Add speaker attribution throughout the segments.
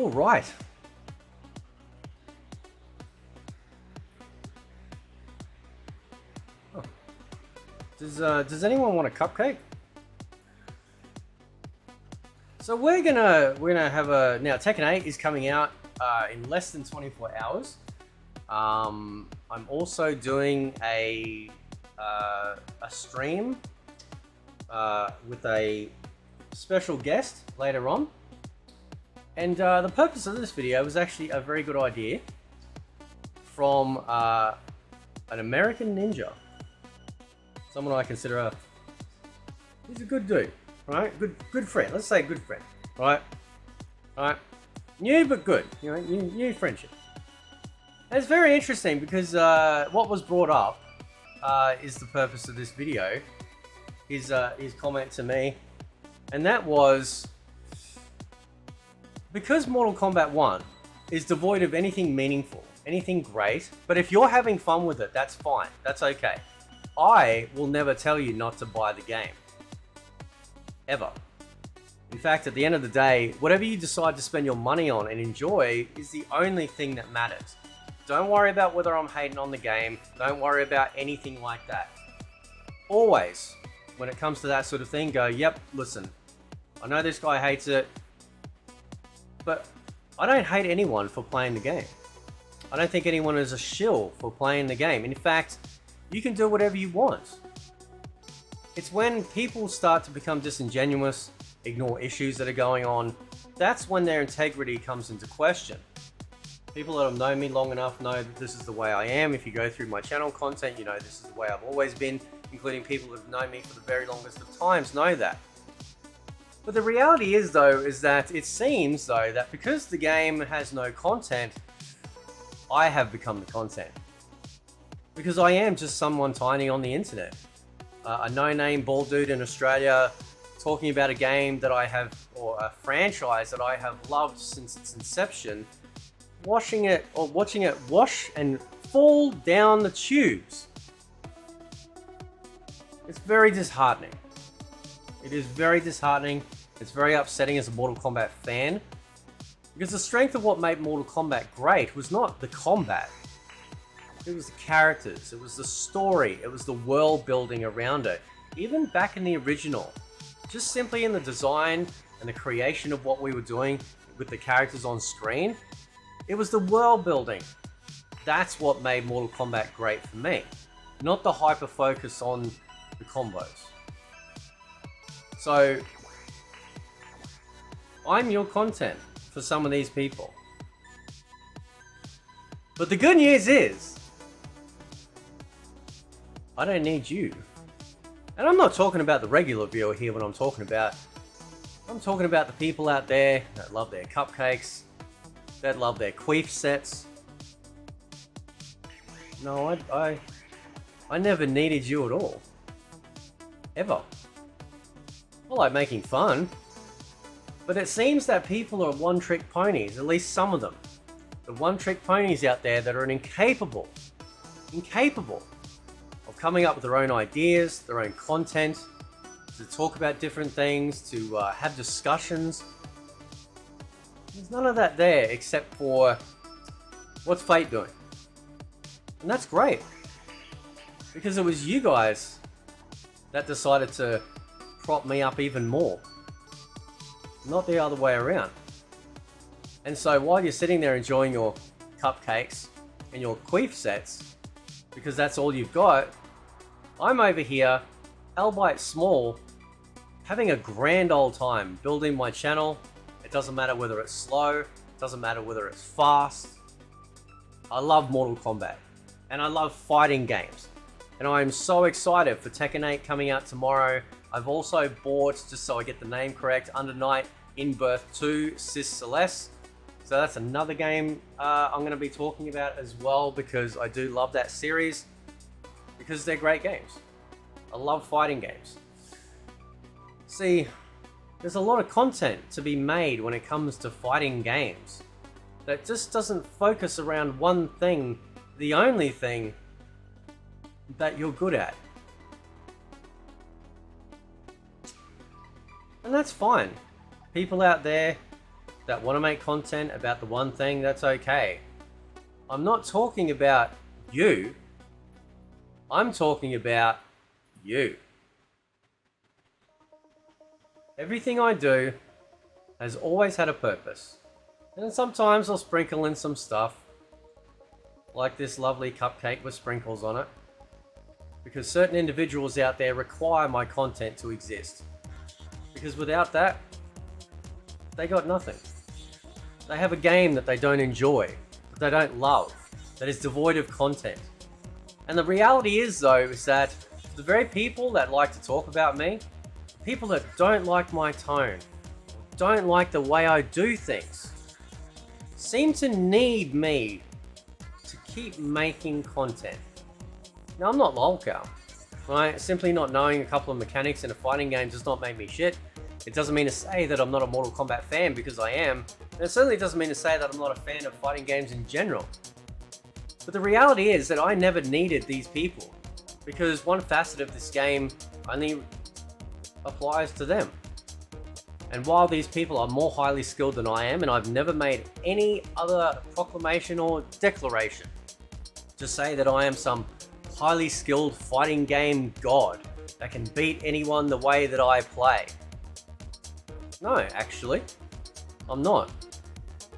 Speaker 1: All right. Oh. Does anyone want a cupcake? So we're gonna have a now. Tekken 8 is coming out in less than 24 hours. I'm also doing a stream with a special guest later on, and the purpose of this video was actually a very good idea from an American ninja, someone I consider he's a good dude, right? Good friend. Let's say good friend, right? New but good, you know, new friendship. And it's very interesting because what was brought up is the purpose of this video. His comment to me, and that was because Mortal Kombat 1 is devoid of anything meaningful, anything great, but if you're having fun with it, that's fine, that's okay. I will never tell you not to buy the game. Ever. In fact, at the end of the day, whatever you decide to spend your money on and enjoy is the only thing that matters. Don't worry about whether I'm hating on the game. Don't worry about anything like that. Always, when it comes to that sort of thing, go, yep, listen, I know this guy hates it, but I don't hate anyone for playing the game. I don't think anyone is a shill for playing the game. In fact, you can do whatever you want. It's when people start to become disingenuous, ignore issues that are going on, that's when their integrity comes into question. People that have known me long enough know that this is the way I am. If you go through my channel content, you know this is the way I've always been, including people that have known me for the very longest of times know that. But the reality is though, is that it seems though that because the game has no content, I have become the content. Because I am just someone tiny on the internet. A no-name bald dude in Australia talking about a game that I have, or a franchise that I have loved since its inception, watching it wash and fall down the tubes. It's very disheartening. It is very disheartening. It's very upsetting as a Mortal Kombat fan, because the strength of what made Mortal Kombat great was not the combat. It was the characters, it was the story, it was the world building around it. Even back in the original, just simply in the design and the creation of what we were doing with the characters on screen, it was the world building. That's what made Mortal Kombat great for me, not the hyper focus on the combos. So, I'm your content for some of these people. But the good news is, I don't need you. And I'm not talking about the regular viewer here when I'm talking about the people out there that love their cupcakes, that love their queef sets. No, I never needed you at all. Ever. I like making fun. But it seems that people are one-trick ponies, at least some of them. The one-trick ponies out there that are incapable of coming up with their own ideas, their own content, to talk about different things, to have discussions. There's none of that there except for what's Fate doing. And that's great, because it was you guys that decided to prop me up even more, not the other way around. And so while you're sitting there enjoying your cupcakes and your queef sets, because that's all you've got, I'm over here, albeit small, having a grand old time building my channel. It doesn't matter whether it's slow, it doesn't matter whether it's fast. I love Mortal Kombat, and I love fighting games. And I am so excited for Tekken 8 coming out tomorrow. I've also bought, just so I get the name correct, Under Night In Birth 2 Sis Celeste. So that's another game I'm going to be talking about as well, because I do love that series, because they're great games. I love fighting games. See, there's a lot of content to be made when it comes to fighting games that just doesn't focus around one thing, the only thing that you're good at. And that's fine. People out there that want to make content about the one thing, that's okay. I'm not talking about you. I'm talking about you. Everything I do has always had a purpose. And sometimes I'll sprinkle in some stuff, like this lovely cupcake with sprinkles on it, because certain individuals out there require my content to exist. Because without that, they got nothing. They have a game that they don't enjoy, that they don't love, that is devoid of content. And the reality is though, is that the very people that like to talk about me, people that don't like my tone, don't like the way I do things, seem to need me to keep making content. Now I'm not lolcow, right? Simply not knowing a couple of mechanics in a fighting game does not make me shit. It doesn't mean to say that I'm not a Mortal Kombat fan, because I am. And it certainly doesn't mean to say that I'm not a fan of fighting games in general. But the reality is that I never needed these people, because one facet of this game only applies to them. And while these people are more highly skilled than I am, and I've never made any other proclamation or declaration to say that I am some highly skilled fighting game god that can beat anyone the way that I play. No, actually, I'm not.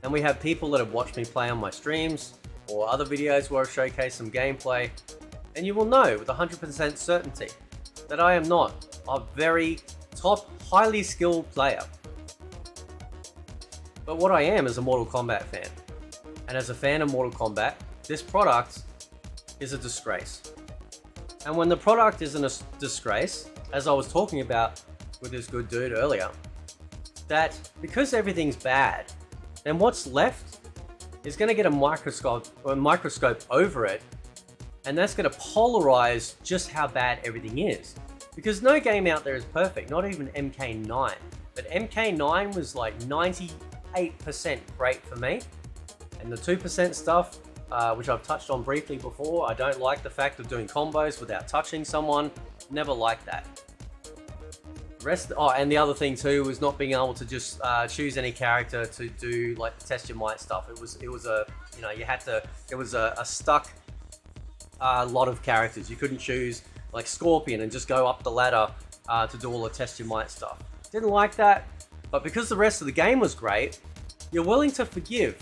Speaker 1: And we have people that have watched me play on my streams or other videos where I showcase some gameplay, and you will know with 100% certainty that I am not a very top, highly skilled player. But what I am is a Mortal Kombat fan. And as a fan of Mortal Kombat, this product is a disgrace. And when the product isn't a disgrace, as I was talking about with this good dude earlier, that because everything's bad, then what's left is going to get a microscope over it, and that's going to polarize just how bad everything is. Because no game out there is perfect, not even MK9. But MK9 was like 98% great for me, and the 2% stuff, which I've touched on briefly before, I don't like the fact of doing combos without touching someone. Never liked that. And the other thing too was not being able to just choose any character to do like the test your might stuff. It was a, you know, you had to, it was a stuck lot of characters. You couldn't choose like Scorpion and just go up the ladder to do all the test your might stuff. Didn't like that, but because the rest of the game was great, you're willing to forgive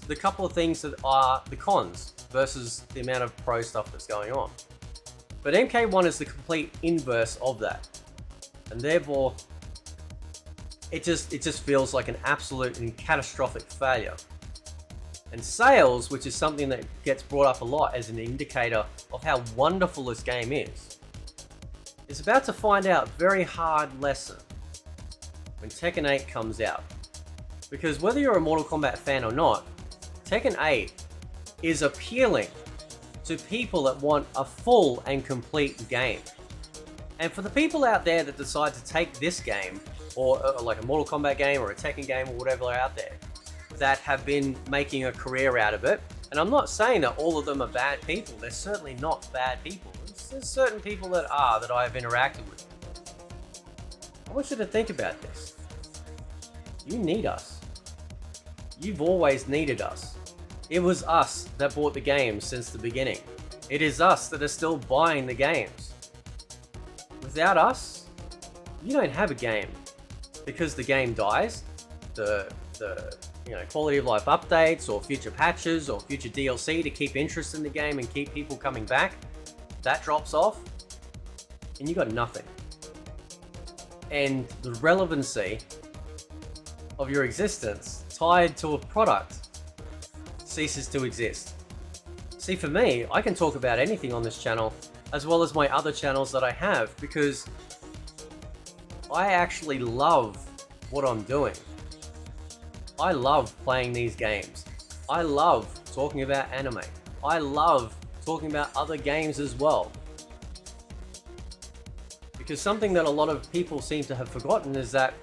Speaker 1: the couple of things that are the cons versus the amount of pro stuff that's going on. But MK1 is the complete inverse of that. And therefore, it just feels like an absolute and catastrophic failure. And sales, which is something that gets brought up a lot as an indicator of how wonderful this game is about to find out a very hard lesson when Tekken 8 comes out. Because whether you're a Mortal Kombat fan or not, Tekken 8 is appealing to people that want a full and complete game. And for the people out there that decide to take this game, or like a Mortal Kombat game or a Tekken game or whatever are out there, that have been making a career out of it, and I'm not saying that all of them are bad people, they're certainly not bad people. There's certain people that I have interacted with. I want you to think about this. You need us. You've always needed us. It was us that bought the games since the beginning. It is us that are still buying the games. Without us, you don't have a game, because the game dies. The quality of life updates or future patches or future DLC to keep interest in the game and keep people coming back, that drops off, and you got nothing. And the relevancy of your existence tied to a product ceases to exist. See, for me, I can talk about anything on this channel as well as my other channels that I have, because I actually love what I'm doing. I love playing these games. I love talking about anime. I love talking about other games as well. Because something that a lot of people seem to have forgotten is that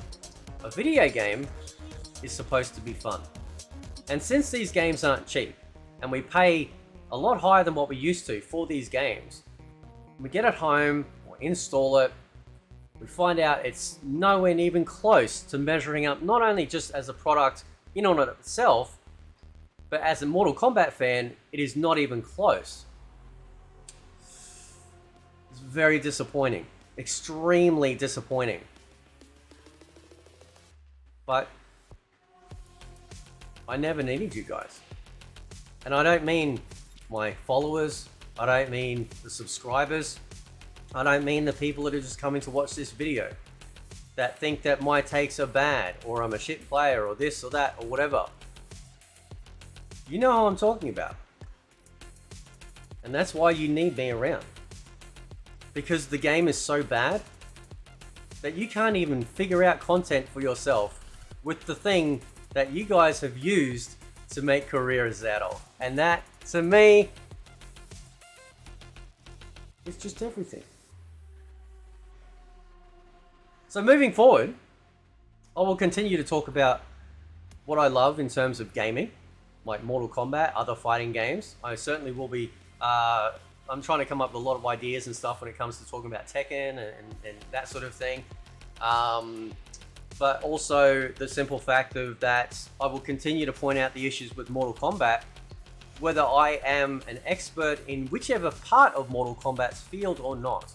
Speaker 1: a video game is supposed to be fun. And since these games aren't cheap, and we pay a lot higher than what we used to for these games, we get it home or install it, we find out it's nowhere even close to measuring up, not only just as a product in on it itself, but as a Mortal Kombat fan, it is not even close. It's very disappointing. Extremely disappointing. But I never needed you guys. And I don't mean my followers. I don't mean the subscribers. I don't mean the people that are just coming to watch this video, that think that my takes are bad, or I'm a shit player, or this or that, or whatever. You know how I'm talking about. And that's why you need me around. Because the game is so bad that you can't even figure out content for yourself with the thing that you guys have used to make careers out of. And that, to me, is just everything. So moving forward, I will continue to talk about what I love in terms of gaming, like Mortal Kombat, other fighting games. I certainly will be, I'm trying to come up with a lot of ideas and stuff when it comes to talking about Tekken and that sort of thing. But also the simple fact of that I will continue to point out the issues with Mortal Kombat, whether I am an expert in whichever part of Mortal Kombat's field or not.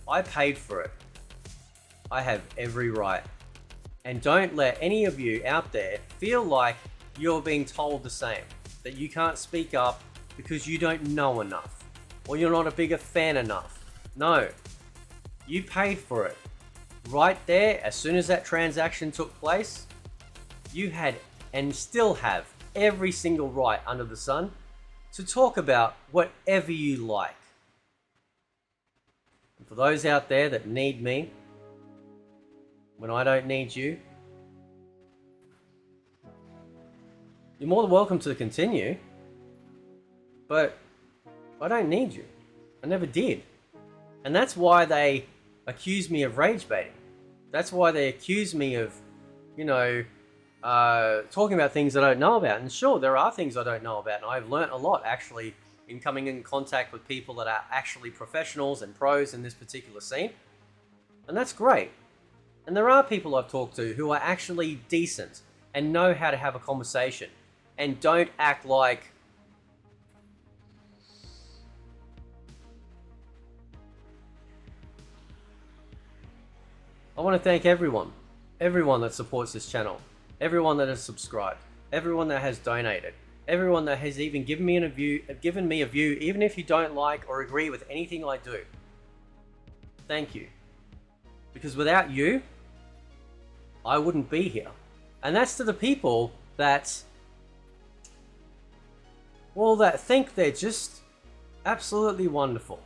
Speaker 1: I paid for it. I have every right. And don't let any of you out there feel like you're being told the same, that you can't speak up because you don't know enough, or you're not a bigger fan enough. No, you paid for it. Right there, as soon as that transaction took place, you had, and still have, every single right under the sun to talk about whatever you like. And for those out there that need me, when I don't need you, you're more than welcome to continue, but I don't need you. I never did. And that's why they accuse me of rage baiting. That's why they accuse me of, you know, talking about things I don't know about. And sure, there are things I don't know about, and I've learnt a lot actually in coming in contact with people that are actually professionals and pros in this particular scene. And that's great. And there are people I've talked to who are actually decent and know how to have a conversation and don't act like I want to thank everyone that supports this channel, everyone that has subscribed, everyone that has donated, everyone that has even given me a view, even if you don't like or agree with anything I do. Thank you. Because without you, I wouldn't be here. And that's to the people that, well, that think they're just absolutely wonderful.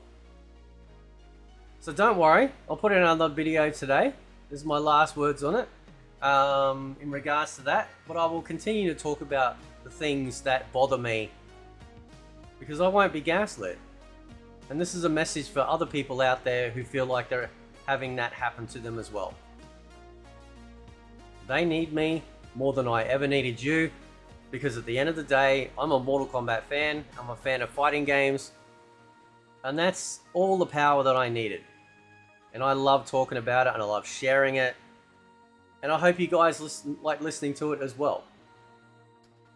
Speaker 1: So don't worry, I'll put in another video today. This is my last words on it in regards to that. But I will continue to talk about the things that bother me, because I won't be gaslit. And this is a message for other people out there who feel like they're having that happen to them as well. They need me more than I ever needed you, because at the end of the day, I'm a Mortal Kombat fan. I'm a fan of fighting games, and that's all the power that I needed. And I love talking about it, and I love sharing it, and I hope you guys like listening to it as well.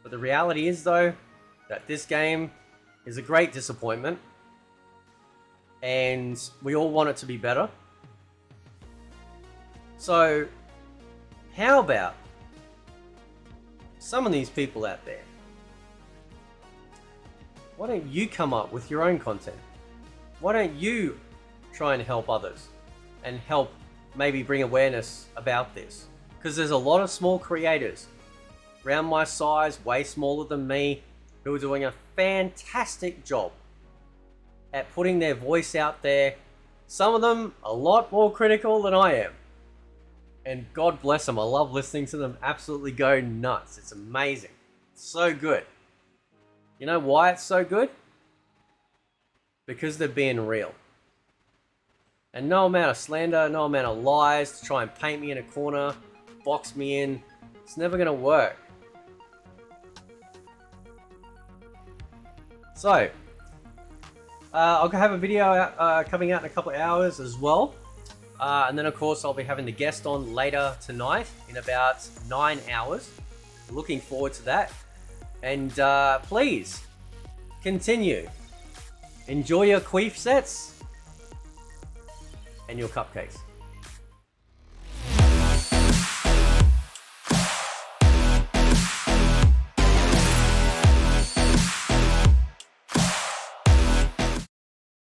Speaker 1: But the reality is, though, that this game is a great disappointment, and we all want it to be better. So how about some of these people out there? Why don't you come up with your own content? Why don't you try and help others and help maybe bring awareness about this? Because there's a lot of small creators around my size, way smaller than me, who are doing a fantastic job at putting their voice out there. Some of them a lot more critical than I am. And God bless them. I love listening to them absolutely go nuts. It's amazing. It's so good. You know why it's so good? Because they're being real. And no amount of slander, no amount of lies to try and paint me in a corner, box me in, it's never going to work. So, I'll have a video coming out in a couple of hours as well. And then of course I'll be having the guest on later tonight in about 9 hours. Looking forward to that. And please continue. Enjoy your queef sets and your cupcakes.